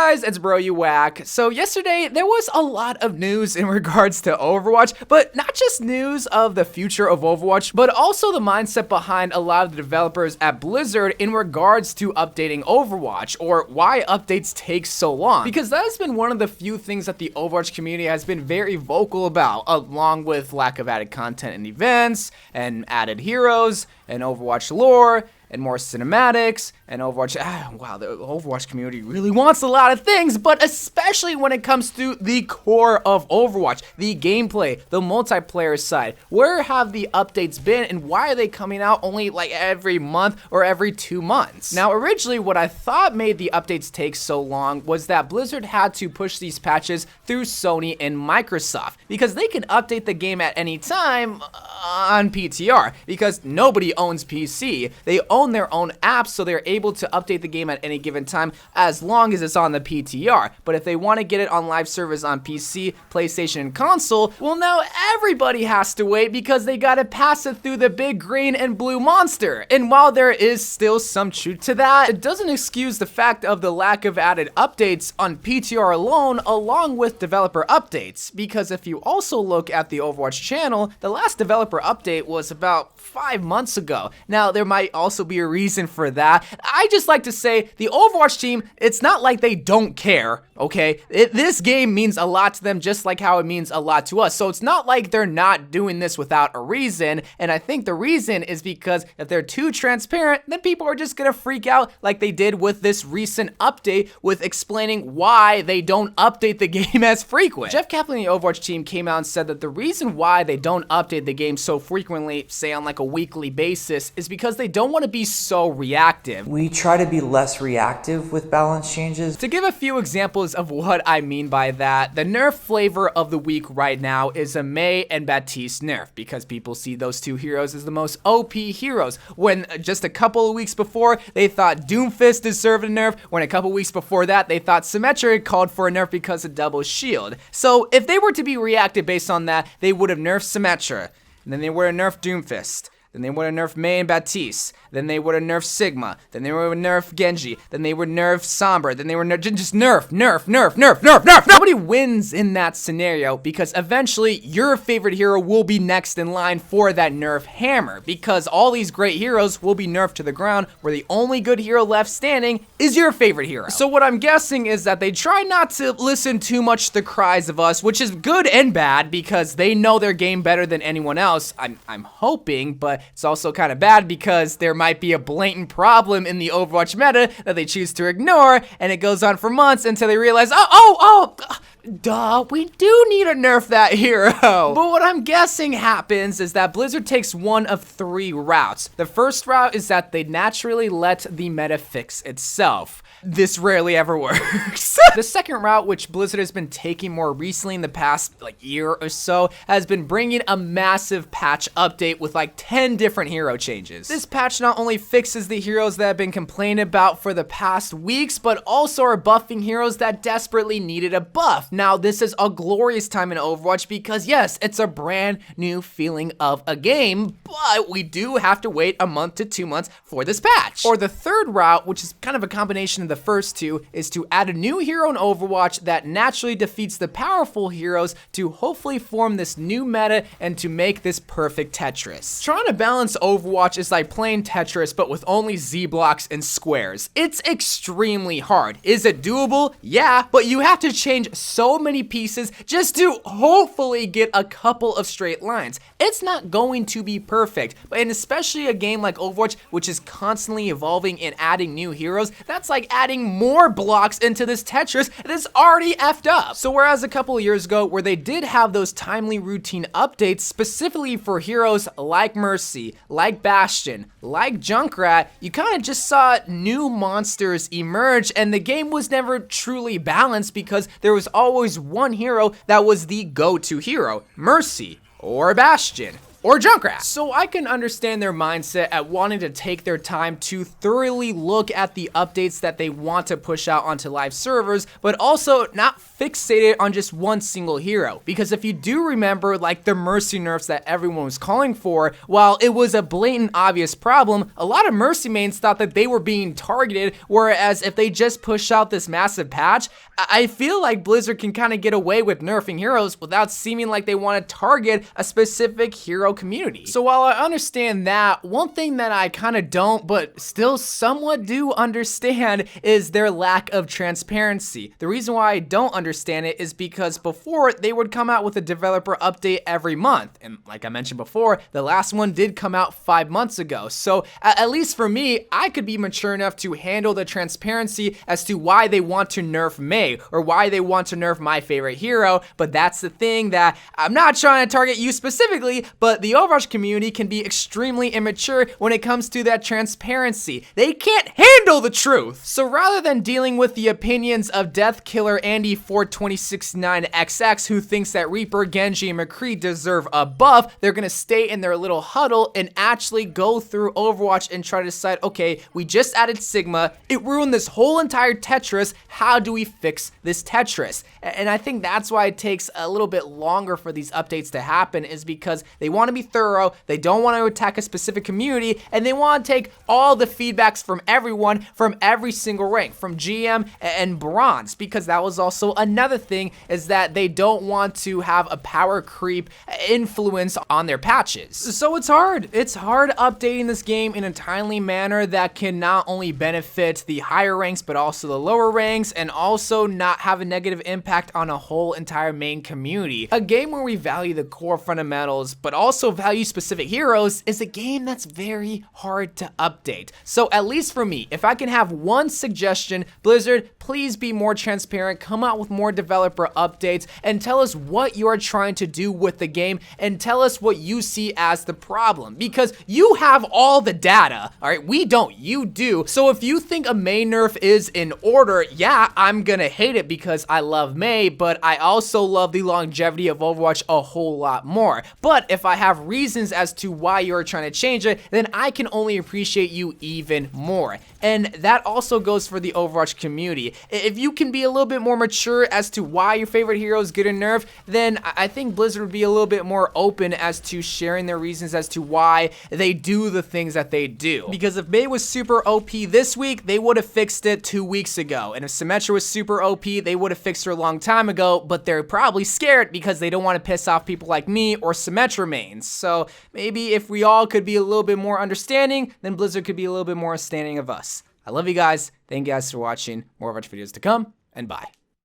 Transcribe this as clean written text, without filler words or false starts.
guys, it's bro you whack. So yesterday there was a lot of news in regards to Overwatch, but not just news of the future of Overwatch, but also the mindset behind a lot of the developers at Blizzard in regards to updating Overwatch, or why updates take so long. Because that has been one of the few things that the Overwatch community has been very vocal about, along with lack of added content and events, and added heroes, and Overwatch lore, and more cinematics, and Overwatch. Wow, the Overwatch community really wants a lot of things, but especially when it comes to the core of Overwatch, the gameplay, the multiplayer side. Where have the updates been, and why are they coming out only like every month or every 2 months? Now, originally, what I thought made the updates take so long was that Blizzard had to push these patches through Sony and Microsoft, because they can update the game at any time on PTR, because nobody owns PC. They own their own apps, so they're able to update the game at any given time as long as it's on the PTR. But if they want to get it on live servers on PC, PlayStation, and console, well, now everybody has to wait because they gotta pass it through the big green and blue monster. And while there is still some truth to that, it doesn't excuse the fact of the lack of added updates on PTR alone, along with developer updates. Because if you also look at the Overwatch channel, the last developer update was about 5 months ago. Now, there might also be a reason for that. I just like to say the Overwatch team, it's not like they don't care, okay? This game means a lot to them, just like how it means a lot to us. So it's not like they're not doing this without a reason. And I think the reason is because if they're too transparent, then people are just gonna freak out like they did with this recent update with explaining why they don't update the game as frequent. Jeff Kaplan and the Overwatch team came out and said that the reason why they don't update the game so frequently, say on like a weekly basis, is because they don't want to be so reactive. We try to be less reactive with balance changes. To give a few examples of what I mean by that, the nerf flavor of the week right now is a Mei and Baptiste nerf, because people see those two heroes as the most OP heroes, when just a couple of weeks before they thought Doomfist deserved a nerf, when a couple weeks before that they thought Symmetra called for a nerf because of double shield. So if they were to be reactive based on that, they would have nerfed Symmetra, and then they would have nerfed Doomfist. Then they would have nerfed Mei and Baptiste. Then they would have nerfed Sigma. Then they would have nerfed Genji. Then they would nerf Sombra. Then they were just nerf. Nobody wins in that scenario, because eventually your favorite hero will be next in line for that nerf hammer, because all these great heroes will be nerfed to the ground, where the only good hero left standing is your favorite hero. So what I'm guessing is that they try not to listen too much to the cries of us, which is good and bad, because they know their game better than anyone else. I'm hoping, but it's also kind of bad because there might be a blatant problem in the Overwatch meta that they choose to ignore, and it goes on for months until they realize, we do need to nerf that hero. But what I'm guessing happens is that Blizzard takes one of 3 routes. The first route is that they naturally let the meta fix itself. This rarely ever works. The second route, which Blizzard has been taking more recently in the past year or so, has been bringing a massive patch update with 10 different hero changes. This patch not only fixes the heroes that have been complained about for the past weeks, but also are buffing heroes that desperately needed a buff. Now, this is a glorious time in Overwatch because yes, it's a brand new feeling of a game, but we do have to wait a month to 2 months for this patch. Or the third route, which is kind of a combination of the first two, is to add a new hero in Overwatch that naturally defeats the powerful heroes to hopefully form this new meta and to make this perfect Tetris. Trying to balance Overwatch is like playing Tetris but with only Z blocks and squares. It's extremely hard. Is it doable? Yeah, but you have to change so many pieces just to hopefully get a couple of straight lines. It's not going to be perfect, and especially a game like Overwatch, which is constantly evolving and adding new heroes, that's like adding more blocks into this Tetris that's already effed up. So whereas a couple of years ago, where they did have those timely routine updates specifically for heroes like Mercy, like Bastion, like Junkrat, you kind of just saw new monsters emerge, and the game was never truly balanced because there was always one hero that was the go-to hero, Mercy, or Bastion, or Junkrat. So I can understand their mindset at wanting to take their time to thoroughly look at the updates that they want to push out onto live servers, but also not fixated on just one single hero. Because if you do remember, like the Mercy nerfs that everyone was calling for, while it was a blatant obvious problem, a lot of Mercy mains thought that they were being targeted, whereas if they just push out this massive patch, I feel like Blizzard can kind of get away with nerfing heroes without seeming like they want to target a specific hero community. So while I understand that, one thing that I kind of don't, but still somewhat do understand is their lack of transparency. The reason why I don't understand it is because before they would come out with a developer update every month. And like I mentioned before, the last one did come out 5 months ago. So at least for me, I could be mature enough to handle the transparency as to why they want to nerf Mei or why they want to nerf my favorite hero. But that's the thing that I'm not trying to target you specifically, but the Overwatch community can be extremely immature when it comes to that transparency. They can't handle the truth. So rather than dealing with the opinions of Death Killer Andy 4269XX, who thinks that Reaper, Genji, and McCree deserve a buff, they're gonna stay in their little huddle and actually go through Overwatch and try to decide, okay, we just added Sigma, it ruined this whole entire Tetris, how do we fix this Tetris? And I think that's why it takes a little bit longer for these updates to happen, is because they want to be thorough, they don't want to attack a specific community, and they want to take all the feedbacks from everyone from every single rank, from GM and Bronze, because that was also another thing, is that they don't want to have a power creep influence on their patches. So it's hard updating this game in a timely manner that can not only benefit the higher ranks but also the lower ranks, and also not have a negative impact on a whole entire main community. A game where we value the core fundamentals but also value specific heroes is a game that's very hard to update. So at least for me, if I can have one suggestion, Blizzard, please be more transparent, come out with more developer updates, and tell us what you are trying to do with the game, and tell us what you see as the problem, because you have all the data, all right? We don't, you do. So if you think a Mei nerf is in order, yeah, I'm gonna hate it because I love Mei, but I also love the longevity of Overwatch a whole lot more. But if I have reasons as to why you're trying to change it, then I can only appreciate you even more. And that also goes for the Overwatch community. If you can be a little bit more mature as to why your favorite heroes get a nerf, then I think Blizzard would be a little bit more open as to sharing their reasons as to why they do the things that they do. Because if Mei was super OP this week, they would have fixed it 2 weeks ago. And if Symmetra was super OP, they would have fixed her a long time ago, but they're probably scared because they don't want to piss off people like me or Symmetra mains. So maybe if we all could be a little bit more understanding, then Blizzard could be a little bit more understanding of us. I love you guys. Thank you guys for watching. More Overwatch videos to come, and bye.